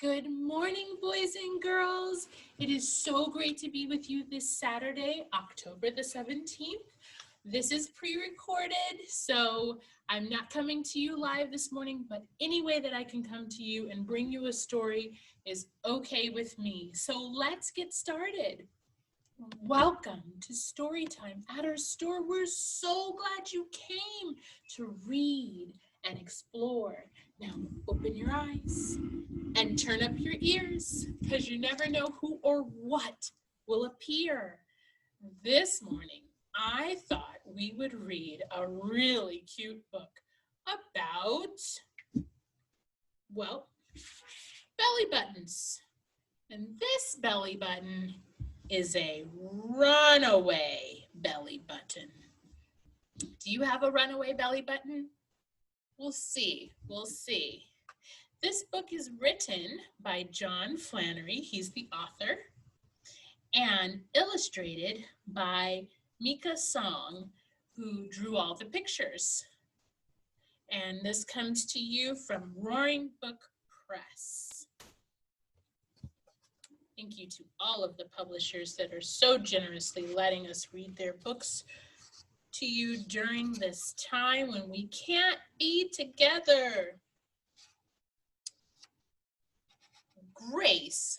Good morning, boys and girls. It is so great to be with you this Saturday, October the 17th. This is pre-recorded, so I'm not coming to you live this morning, but any way that I can come to you and bring you a story is okay with me. So let's get started. Welcome to story time at our store. We're so glad you came to read and explore. Now open your eyes and turn up your ears, because you never know who or what will appear. This morning, I thought we would read a really cute book about, well, belly buttons. And this belly button is a runaway belly button. Do you have a runaway belly button? We'll see. This book is written by John Flannery, he's the author, and illustrated by Mika Song, who drew all the pictures. And this comes to you from Brook Press. Thank you to all of the publishers that are so generously letting us read their books to you during this time when we can't be together. Grace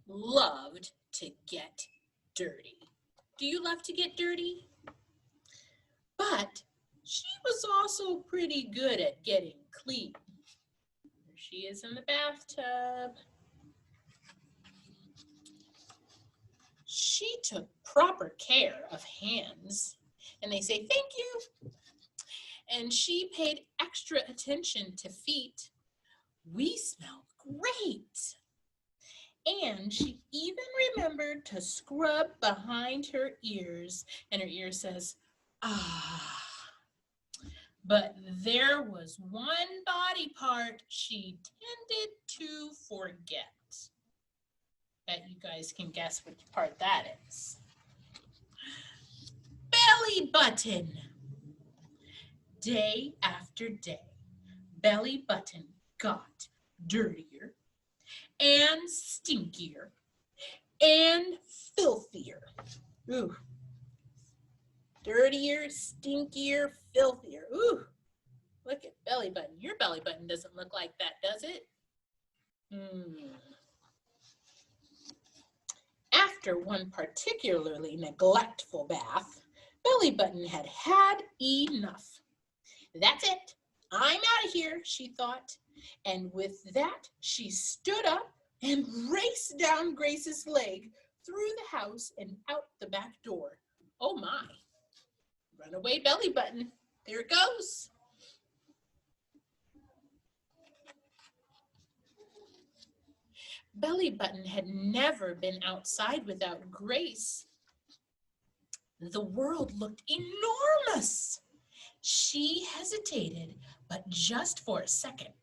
loved to get dirty. Do you love to get dirty? But she was also pretty good at getting clean. There she is in the bathtub. She took proper care of hands, and they say thank you. And she paid extra attention to feet. We smell great. And she even remembered to scrub behind her ears, and her ear says, ah. But there was one body part she tended to forget. Bet you guys can guess which part that is. Belly button. Day after day, belly button got dirtier and stinkier and filthier. Ooh. Dirtier, stinkier, filthier. Ooh. Look at belly button. Your belly button doesn't look like that, does it? After one particularly neglectful bath, belly button had had enough. That's it. I'm out of here, she thought. And with that, she stood up and raced down Grace's leg through the house and out the back door. Oh my, runaway belly button. There it goes. Belly button had never been outside without Grace. The world looked enormous. She hesitated, but just for a second,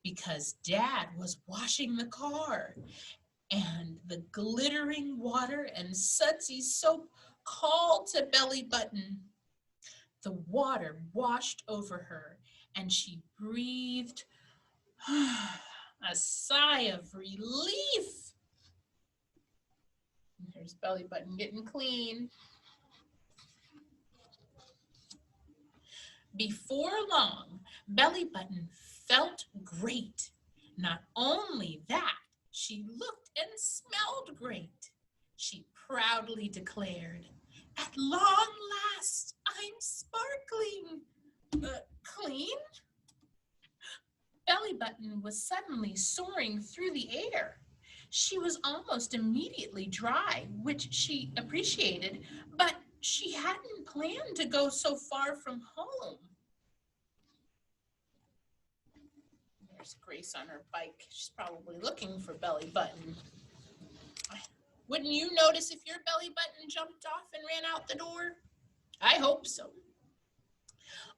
because Dad was washing the car, and the glittering water and sudsy soap called to belly button. The water washed over her, and she breathed a sigh of relief. Here's belly button getting clean. Before long, belly button felt great. Not only that, she looked and smelled great. She proudly declared, "At long last, I'm sparkling, clean." Belly button was suddenly soaring through the air. She was almost immediately dry, which she appreciated, but she hadn't planned to go so far from home. There's Grace on her bike. She's probably looking for belly button. Wouldn't you notice if your belly button jumped off and ran out the door? I hope so.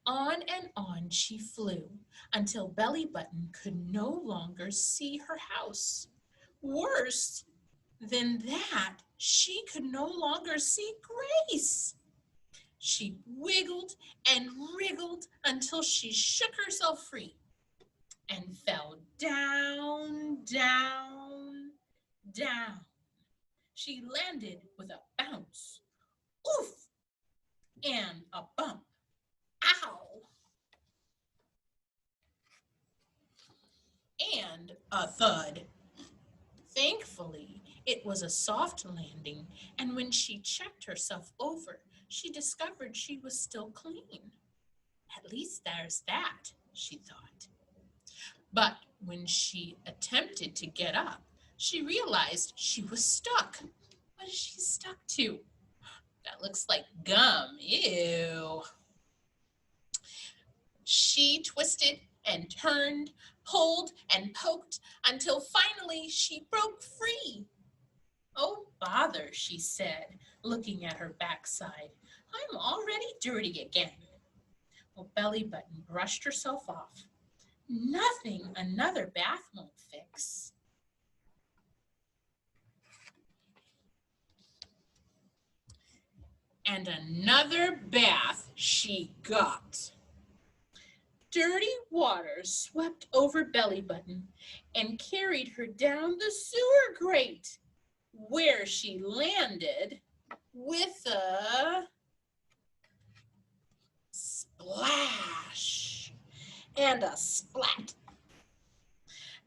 On and on she flew until belly button could no longer see her house. Worse than that, she could no longer see Grace. She wiggled and wriggled until she shook herself free and fell down, down, down. She landed with a bounce, oof, and a bump. Ow! And a thud. Thankfully, it was a soft landing, and when she checked herself over, she discovered she was still clean. At least there's that, she thought. But when she attempted to get up, she realized she was stuck. What is she stuck to? That looks like gum. Ew. She twisted and turned, pulled and poked until finally she broke free. Oh, bother, she said, looking at her backside. I'm already dirty again. Well, Belly Button brushed herself off. Nothing another bath won't fix. And another bath she got. Dirty water swept over Belly Button and carried her down the sewer grate, where she landed with a splash and a splat.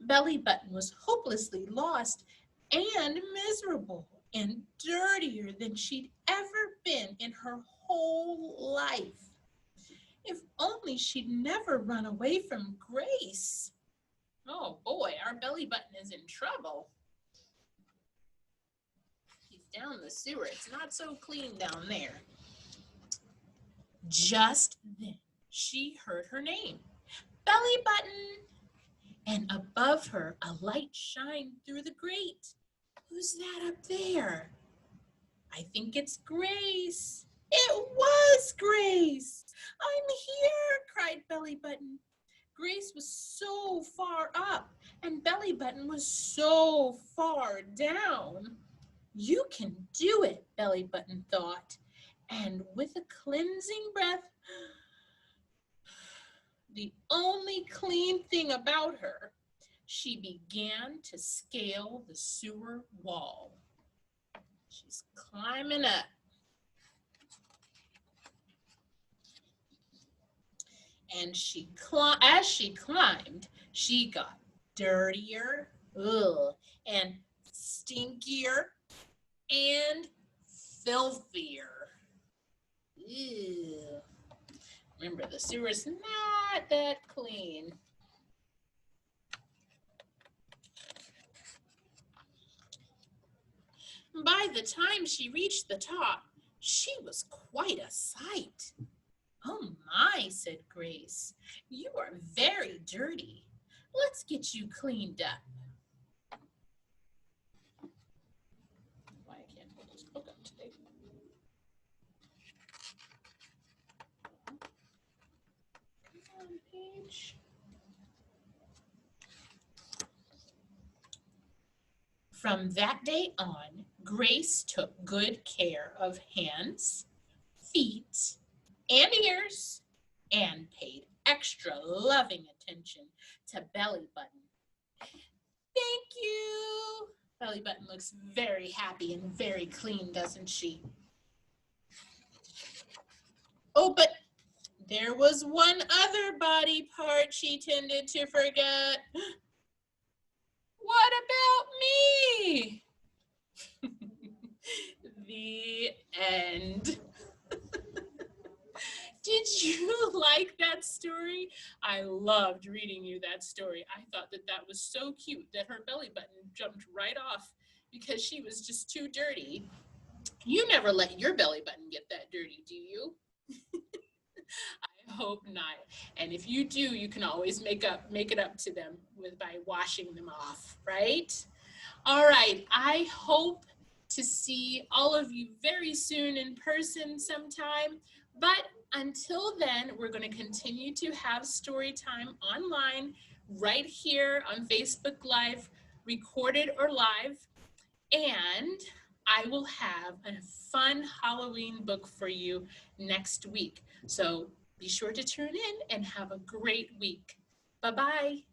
Belly Button was hopelessly lost and miserable and dirtier than she'd ever been in her whole life. If only she'd never run away from Grace. Oh boy, our Belly Button is in trouble. He's down the sewer. It's not so clean down there. Just then, she heard her name, Belly Button. And above her, a light shined through the grate. Who's that up there? I think it's Grace. It was Grace. I'm here, cried Belly Button. Grace was so far up, and Belly Button was so far down. You can do it, Belly Button thought. And with a cleansing breath, the only clean thing about her, she began to scale the sewer wall. She's climbing up. And as she climbed, she got dirtier, and stinkier, and filthier. Ew. Remember, the sewer's not that clean. By the time she reached the top, she was quite a sight. Oh my, said Grace, you are very dirty. Let's get you cleaned up. Why I can't hold this book up today? Come on, page. From that day on, Grace took good care of hands, feet, and ears, and paid extra loving attention to Belly Button. Thank you. Belly Button looks very happy and very clean, doesn't she? Oh, but there was one other body part she tended to forget. What about me? The end. Did you like that story? I loved reading you that story. I thought that that was so cute that her belly button jumped right off because she was just too dirty. You never let your belly button get that dirty, do you? I hope not. And if you do, you can always make it up to them by washing them off, right? All right, I hope to see all of you very soon in person sometime. But until then, we're going to continue to have story time online right here on Facebook Live, recorded or live. And I will have a fun Halloween book for you next week. So be sure to tune in and have a great week. Bye-bye.